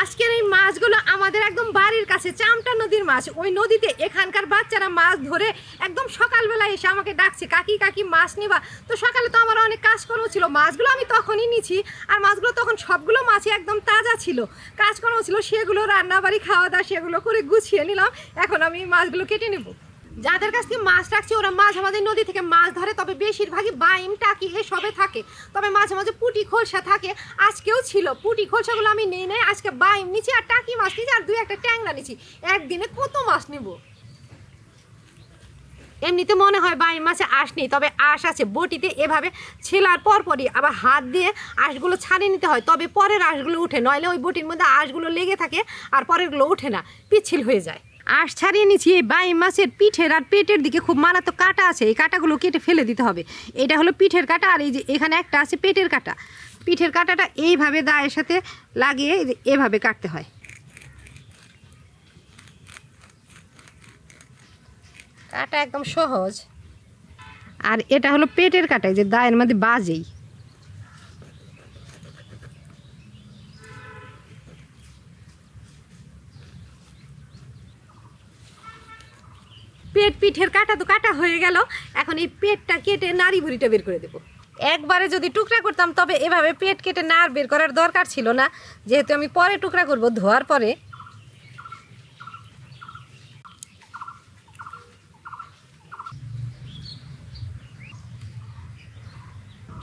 আজকের এই মাছগুলো আমাদের একদম বাড়ির কাছে চামটা নদীর মাছ। ওই নদীতে এখানকার বাচ্চারা মাছ ধরে একদম সকালবেলা এসে আমাকে ডাকছে, কাকি কাকি মাছ নিবা। তো সকালে তো আমার অনেক কাজকর্ম ছিল, মাছগুলো আমি তখনই নিছি। আর মাছগুলো তখন সবগুলো মাছই একদম তাজা ছিল, কাজকর্ম ছিল সেগুলো রান্না বাড়ি খাওয়া দাওয়া সেগুলো করে গুছিয়ে নিলাম। এখন আমি মাছগুলো কেটে নেব। যাদের কাছ থেকে মাছ রাখছি ওরা মাছ আমাদের নদী থেকে মাছ ধরে, তবে বেশিরভাগই বাইম টাকি এসবে থাকে, তবে মাঝে মাঝে পুঁটি খোলসা থাকে। আজকেও ছিল পুঁটি খোলসাগুলো আমি নেই নাই, আজকে বাইম নিচ্ছি আর টাকি মাছ নিচ্ছি আর দুই একটা ট্যাংরা নিচ্ছি। একদিনে কত মাছ নেব? এমনিতে মনে হয় বাইম মাছে আঁশ নেই, তবে আঁশ আছে। বটিতে এভাবে ছেলার পরপরই আবার হাত দিয়ে আঁশগুলো ছাড়িয়ে নিতে হয়, তবে পরের আঁশগুলো উঠে, নইলে ওই বটির মধ্যে আঁশগুলো লেগে থাকে আর পরেরগুলো ওঠে না, পিচ্ছিল হয়ে যায়। আঁশ ছাড়িয়ে নিচ্ছি। এই বাইম মাছের পিঠের আর পেটের দিকে খুব মারাত্মক কাঁটা আছে, এই কাঁটাগুলো কেটে ফেলে দিতে হবে। এটা হলো পিঠের কাঁটা, আর এই যে এখানে একটা আছে পেটের কাঁটা। পিঠের কাঁটাটা এইভাবে দায়ের সাথে লাগিয়ে এভাবে কাটতে হয়। কাটা একদম সহজ। আর এটা হলো পেটের কাঁটা, যে দায়ের মধ্যে বাজেই। পিঠের কাটা তো কাটা হয়ে গেল, এখন এই পেটটা কেটে নাড়ি ভুঁড়িটা বের করে দেবো। একবারে যদি টুকরা করতাম তবে এভাবে পেট কেটে নাড় বের করার দরকার ছিল না, যেহেতু আমি পরে টুকরা করব ধোয়ার পরে।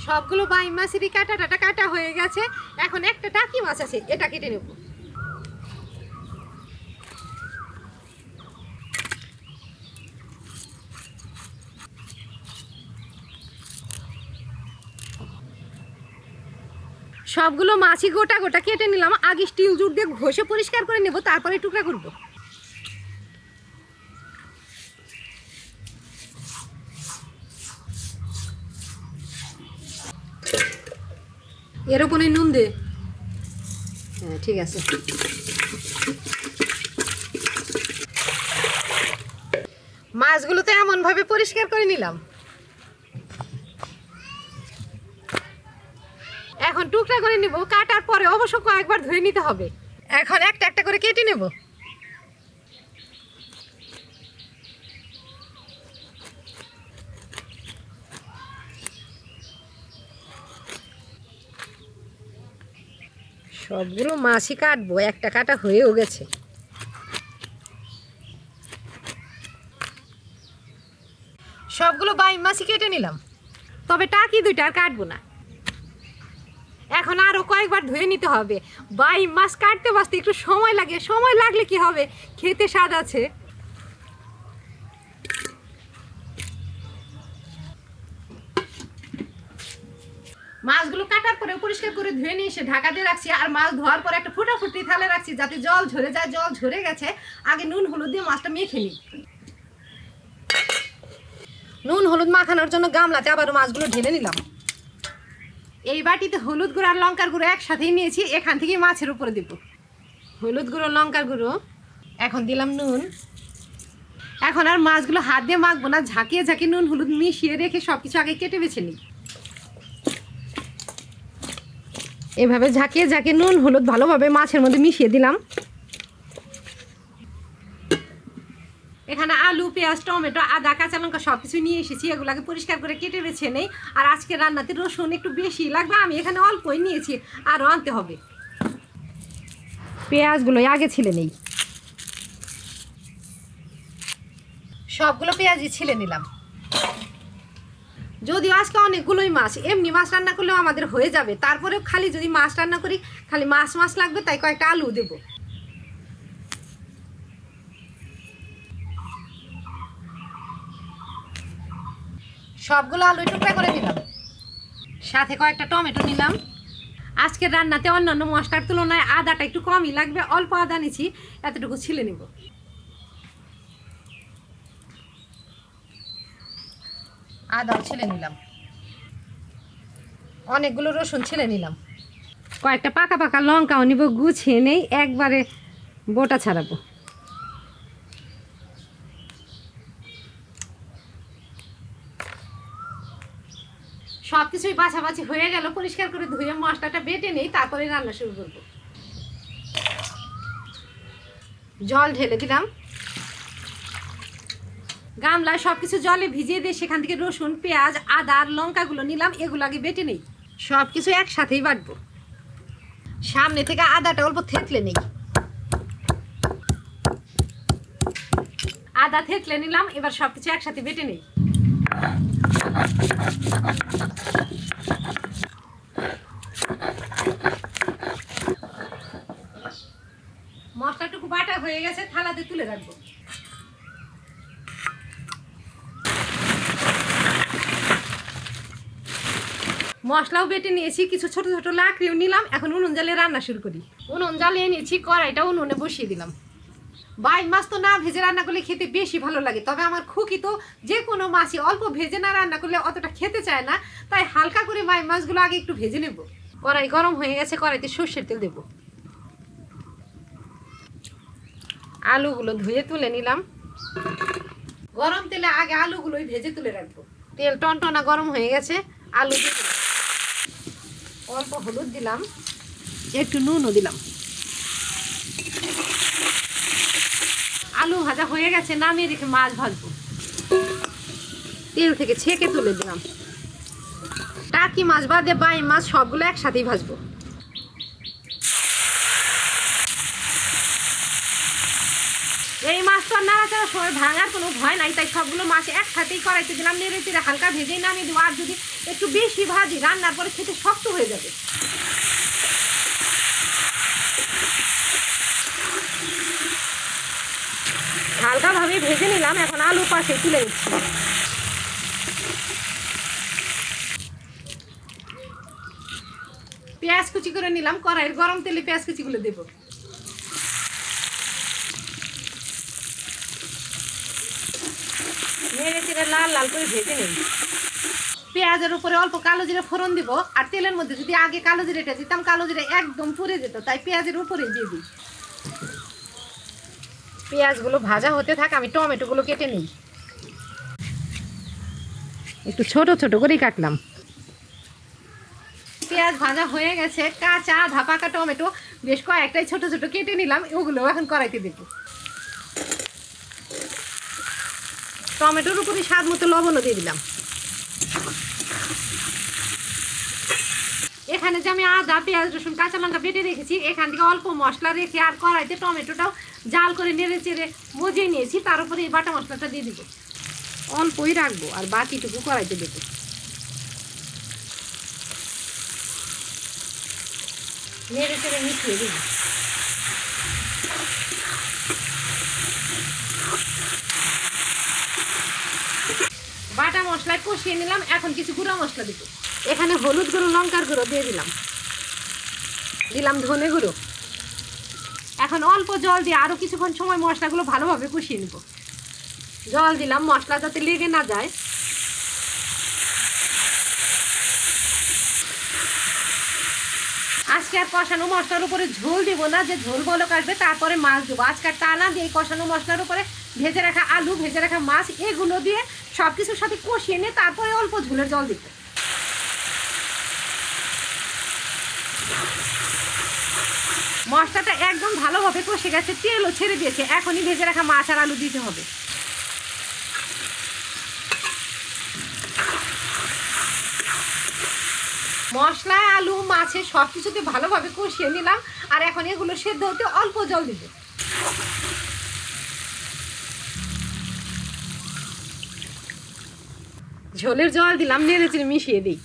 সবগুলো বাইম মাছেরই কাটা কাটা হয়ে গেছে। এখন একটা টাকি মাছ আছে, এটা কেটে নেব। সবগুলো মাছই গোটা গোটা কেটে নিলাম। আগে স্টিল জুট দিয়ে ঘষে পরিষ্কার করে নেব, তারপরে টুকরা করব। এর উপরে নুন দে। হ্যাঁ ঠিক আছে। মাছগুলো তো এমনভাবে পরিষ্কার করে নিলাম। এখন টুকরা করে নিব, কাটার পরে অবশ্য কয়েকবার ধুয়ে নিতে হবে। এখন একটা একটা করে কেটে নেব। সবগুলো মাছই কাটবো, একটা কাটা হয়েও গেছে। সবগুলো বাইম মাছই কেটে নিলাম, তবে টাকি দুইটা আর কাটবো না। এখন আরও কয়েকবার ধুয়ে নিতে হবে। বাইম মাছ কাটতে বাঁচতে একটু সময় লাগে, সময় লাগলে কি হবে, খেতে স্বাদ আছে। মাছগুলো কাটার পরে পরিষ্কার করে ধুয়ে নিয়ে এসে ঢাকা দিয়ে রাখছি। আর মাছ ধোয়ার পরে একটা ফুটাফুটি থালে রাখছি, যাতে জল ঝরে যায়। জল ঝরে গেছে, আগে নুন হলুদ দিয়ে মাছটা মেখে নিই। নুন হলুদ মাখানোর জন্য গামলাতে আবার মাছগুলো ঢেলে নিলাম। এই বাটিতে হলুদ গুঁড়ো আর লঙ্কার গুঁড়ো একসাথেই নিয়েছি, এখান থেকে মাছের উপরে দেব হলুদ গুঁড়ো লঙ্কার গুঁড়ো। এখন দিলাম নুন। এখন আর মাছগুলো হাত দিয়ে মাখবো না, ঝাঁকিয়ে ঝাঁকিয়ে নুন হলুদ মিশিয়ে রেখে সব কিছু আগে কেটে বেছে নিই। এভাবে ঝাঁকিয়ে ঝাঁকিয়ে নুন হলুদ ভালোভাবে মাছের মধ্যে মিশিয়ে দিলাম। এখানে আলু পেঁয়াজ টমেটো আদা কাঁচা লঙ্কা সব কিছু নিয়ে এসেছি, এগুলোকে পরিষ্কার করে কেটে বেছে নেই। আর আজকে রান্নাতে রসুন একটু বেশি লাগবে, আমি এখানে অল্পই নিয়েছি, আরও আনতে হবে। পেঁয়াজগুলো আগে ছিলে নেই, সবগুলো পেঁয়াজই ছিলে নিলাম। যদিও আজকে অনেকগুলোই মাছ, এমনি মাছ রান্না করলেও আমাদের হয়ে যাবে, তারপরেও খালি যদি মাছ রান্না করি খালি মাছ মাছ লাগবে, তাই কয়েকটা আলু দেব। সবগুলো আলু টুকরা করে দিলাম, সাথে কয়েকটা টমেটো নিলাম। আজকের রান্নাতে অন্যান্য মশলার তুলনায় আদাটা একটু কমই লাগবে, অল্প আদা নিচ্ছি, এতটুকু ছিলে নেব। আদাও ছিলে নিলাম, অনেকগুলো রসুন ছিলে নিলাম, কয়েকটা পাকা পাকা লঙ্কাও নিব, গুছিয়ে নেই, একবারে বোটা ছাড়াবো। সব কিছুই বাছাবাছি হয়ে গেল, পরিষ্কার করে ধুয়ে মশলাটা বেটে নেই, তারপরে রান্না শুরু করব। জল ঢেলে দিলাম। গামলায় সব কিছু জলে ভিজিয়ে দিয়ে সেখান থেকে রসুন, পেঁয়াজ, আদা আর লঙ্কাগুলো নিলাম, এগুলো আগে বেটে নেই। সব কিছু একসাথেই বাটবো। সামনে থেকে আদাটা অল্প থেতলে নেই। আদা থেতলে নিলাম, এবার সব কিছু একসাথে বেটে নেই। মশলাটুকু বাটা হয়ে গেছে, থালাতে তুলে রাখবো। মশলাও বেটে নিয়েছি, কিছু ছোট ছোট লাকড়িও নিলাম। এখন উনুন জ্বালিয়ে রান্না শুরু করি। উনুন জ্বালিয়ে নিয়েছি, কড়াইটা উনুনে বসিয়ে দিলাম। বাইম মাছ তো না ভেজে রান্না করলে খেতে বেশি ভালো লাগে, তবে আমার খুকি তো যে কোনো মাছই অল্প ভেজে না রান্না করলে অতটা খেতে চায় না, তাই হালকা করে বাইম মাছগুলো আগে একটু ভেজে নেব। কড়াই গরম হয়ে গেছে, কড়াইতে সর্ষের তেল দেব। আলুগুলো ধুয়ে তুলে নিলাম। গরম তেলে আগে আলুগুলোই ভেজে তুলে রাখবো। তেল টনটনা গরম হয়ে গেছে, আলু দিয়ে দিলাম। অল্প হলুদ দিলাম, একটু নুনও দিলাম। আলু ভাজা হয়ে গেছে, নামিয়ে রেখে মাছ ভাজবো। তেল থেকে ছেঁকে তুলে দিলাম। টাকি মাছ বাদে বাইম মাছ সবগুলো একসাথেই ভাজবো। এই মাছ তো নাড়াচাড়ার সময় ভাঙার কোনো ভয় নাই, তাই সবগুলো মাছ একসাথেই কড়াইতে দিলাম। নেড়ে চেড়ে হালকা ভেজেই নামিয়ে দেবো। আর যদি একটু বেশি ভাজি, রান্নার পরে খেতে শক্ত হয়ে যাবে। হালকাভাবে ভেজে নিলাম, এখন আলু পাশে তুলে নিচ্ছি। পেঁয়াজ কুচি করে নিলাম, কড়াইয়ের গরম তেলে পেঁয়াজ কুচিগুলো দেব। নেড়ে চেড়ে লাল লাল করে ভেজে নেব। পেঁয়াজের উপরে অল্প কালো জিরে ফোড়ন দিব। আর তেলের মধ্যে যদি আগে কালো জিরেটা দিতাম, কালো জিরে একদম পুড়ে যেত, তাই পেঁয়াজের উপরে দিয়ে দিই। পেঁয়াজগুলো ভাজা হতে থাক, আমি টমেটোগুলো কেটে নিই। একটু ছোট ছোট করেই কাটলাম। পেঁয়াজ ভাজা হয়ে গেছে, কাঁচা আধা পাকা টমেটো বেশ কয়েকটাই ছোট ছোট কেটে নিলাম, ওগুলো এখন কড়াইতে দেব। টমেটোর উপরে স্বাদ মতো লবণও দিয়ে দিলাম। এখানে যে আমি আদা, পেঁয়াজ, রসুন, কাঁচা লঙ্কা বেটে রেখেছি, এখান থেকে অল্প মশলা রেখে আর কড়াইতে টমেটোটাও জাল করে নেড়ে চেড়ে মজিয়ে নিয়েছি। তার উপরে এই বাটা মশলাটা দিয়ে দিব। অল্পই রাখবো আর বাকিটুকু কড়াইতে দেবো। নেড়ে চেড়ে মিশিয়ে দিব। বাটা মশলায় কষিয়ে নিলাম, এখন কিছু গুঁড়া মশলা দিব। এখানে হলুদ গুঁড়ো, লঙ্কার গুঁড়ো দিয়ে দিলাম। দিলাম ধনে গুঁড়ো। এখন অল্প জল দিয়ে আরও কিছুক্ষণ সময় মশলাগুলো ভালোভাবে কষিয়ে নেব। জল দিলাম, মশলা যাতে লেগে না যায়। আজকে আর কষানো মশলার উপরে ঝোল দিব না, যে ঝোল বলক আসবে তারপরে মাছ দেবো। আজকে টানা দিয়ে কষানো মশলার উপরে ভেজে রাখা আলু, ভেজে রাখা মাছ, এগুলো দিয়ে সব কিছুর সাথে কষিয়ে নিয়ে তারপরে অল্প ঝোলের জল দিব। মশলাটা একদম ভালোভাবে কষে গেছে, তেলও ছেড়ে দিয়েছে। এখনই ভেজে রাখা মাছ আর আলু দিতে হবে। মশলা, আলু, মাছে সব কিছুতে ভালোভাবে কষিয়ে নিলাম। আর এখন এগুলো সেদ্ধ হতে অল্প জল দিব। ঝোলের জল দিলাম, নেড়ে চেড়ে মিশিয়ে দিই।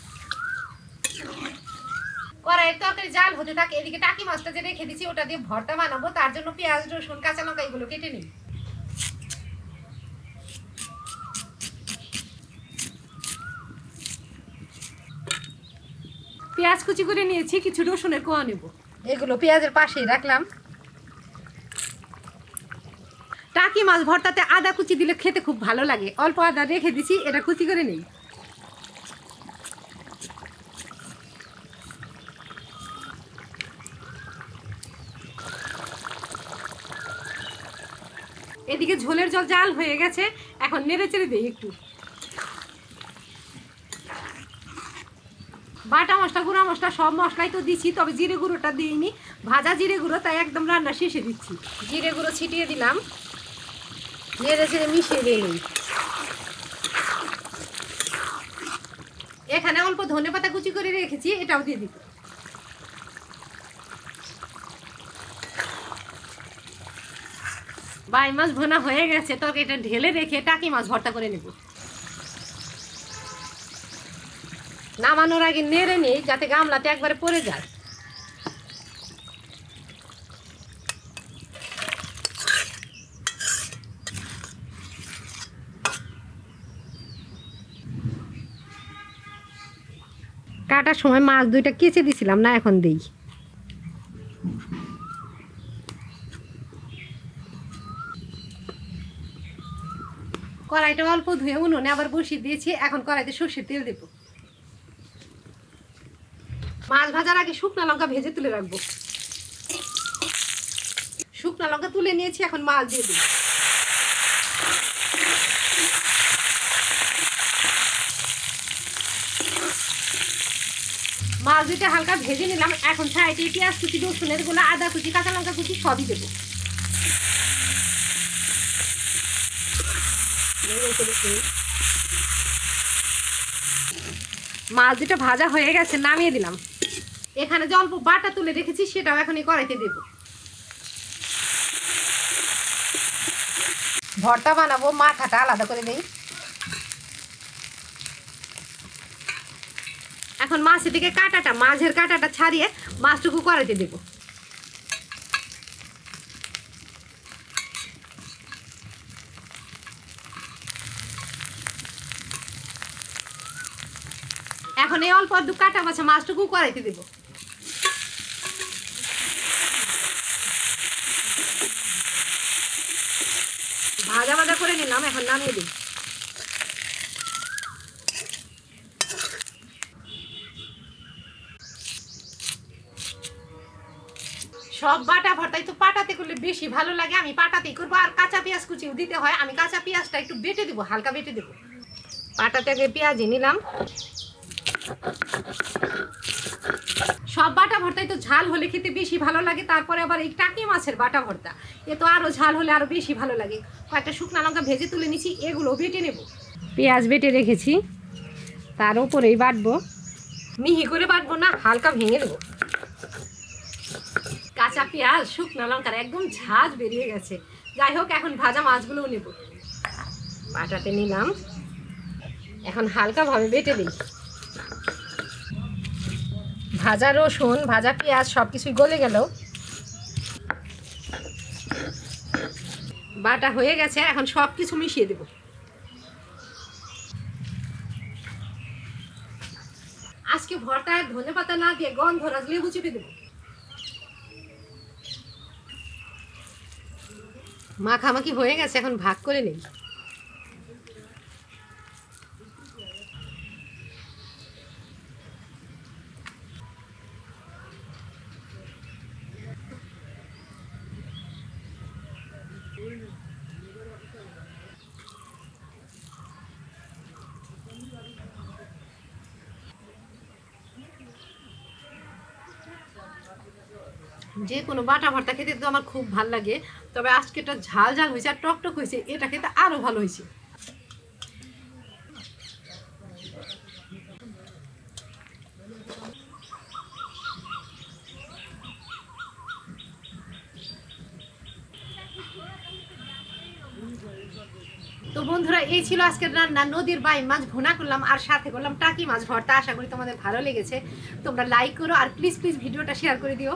কড়াইয়ের তরকারি জাল হতে থাকে, এদিকে টাকি মাছটা যে রেখে দিচ্ছি ওটা দিয়ে ভর্তা বানাবো। তার জন্য পেঁয়াজ, রসুন, কাঁচা লঙ্কা এগুলো কেটে নিই। পেঁয়াজ কুচি করে নিয়েছি, কিছু রসুনের কোয়া নেব। এগুলো পেঁয়াজের পাশেই রাখলাম। টাকি মাছ ভর্তাতে আদা কুচি দিলে খেতে খুব ভালো লাগে। অল্প আদা রেখে দিছি, এটা কুচি করে নেই। এদিকে ঝোলের জল জাল হয়ে গেছে, এখন নেড়ে চেড়ে দিই একটু। বাটা মশলা গুঁড়া মশলা সব মশলাই তো দিচ্ছি, তবে জিরে গুঁড়োটা দিইনি, ভাজা জিরে গুঁড়ো, তাই একদম রান্না শেষে দিচ্ছি। জিরে গুঁড়ো ছিটিয়ে দিলাম, নেড়ে ছেড়ে মিশিয়ে দিই। এখানে অল্প ধনেপাতা কুচি করে রেখেছি, এটাও দিয়ে দিব। বাই মাছ ভোনা হয়ে গেছে, তবে এটা ঢেলে রেখে টাকি মাছ ভর্তা করে নেব। নামানোর আগে নেড়ে নেই যাতে গামলাতে একবারে পড়ে যায়। কাটার সময় মাছ দুইটা কেচে দিছিলাম না, এখন দেই। কড়াইটা অল্প ধুয়ে উনুনে আবার বসিয়ে দিয়েছি, এখন কড়াইতে সর্ষের তেল দেব। মাছ ভাজার আগে শুকনো লঙ্কা ভেজে তুলে রাখবো। শুকনো লঙ্কা তুলে নিয়েছি, এখন মাছ দিয়ে দিই। মাছ দুইটা হালকা ভেজে নিলাম, এখন সাইডে পেঁয়াজ কুচি, রসুনের গোলা, আদা কুচি, কাঁচা লঙ্কা কুচি সবই দেবো। মাছ দুটো ভাজা হয়ে গেছে, নামিয়ে দিলাম। এখানে যে অল্প বাটা তুলে রেখেছি সেটাও এখন এই কড়াইতে দেব। ভর্তা বানাবো, মাথাটা আলাদা করে দেই। এখন মাছের দিকে কাঁটাটা, মাছের কাঁটাটা ছাড়িয়ে মাছটুকু কড়াইতে দেব। এখন এই অল্প একটু কাটা মাছ মাছটুকু কড়াইতে দেব। ভাজা ভাজা করে নিলাম, এখন নামিয়ে দিই। সব বাটা ভর্তাই তো পাটাতে করলে বেশি ভালো লাগে, আমি পাটাতেই করবো। আর কাঁচা পেঁয়াজ কুচিও দিতে হয়, আমি কাঁচা পেঁয়াজটা একটু বেটে দেবো, হালকা বেটে দেবো। পাটাতে আগে পেঁয়াজই নিলাম। সব বাটা ভর্তাই তো ঝাল হলে খেতে বেশি ভালো লাগে, তারপরে আবার এই টাকি মাছের বাটা ভর্তা, এ তো আরও ঝাল হলে আরও বেশি ভালো লাগে। কয়েকটা শুকনো লঙ্কা ভেজে তুলে নিচ্ছি, এগুলো বেটে নেব। পেঁয়াজ বেটে রেখেছি, তার উপরেই বাটবো। মিহি করে বাটবো না, হালকা ভেঙে দেবো। কাঁচা পেঁয়াজ, শুকনো লঙ্কার একদম ঝাঁজ বেরিয়ে গেছে। যাই হোক, এখন ভাজা মাছগুলোও নেব। বাটাতে নিলাম, এখন হালকাভাবে বেটে দিই। ভাজা রসুন, ভাজা পেঁয়াজ সব কিছুই গলে গেল। বাটা হয়ে গেছে, এখন সব কিছু মিশিয়ে দেব। আজকে ভর্তায় ধনেপাতা না দিয়ে গন্ধরাজ লেবু চিপে দেব। মাখামাখি হয়ে গেছে, এখন ভাগ করে নেই। যে কোনো বাটা ভর্তা খেতে তো আমার খুব ভালো লাগে, তবে আজকে এটা ঝাল ঝাল হয়েছে আর টকটক হয়েছে, এটা খেতে আরো ভালো হয়েছে। তো বন্ধুরা, এই ছিল আজকের রান্না। নদীর বাই মাছ ভুনা করলাম আর সাথে করলাম টাকি মাছ ভর্তা। আশা করি তোমাদের ভালো লেগেছে। তোমরা লাইক করো আর প্লিজ প্লিজ ভিডিওটা শেয়ার করে দিও।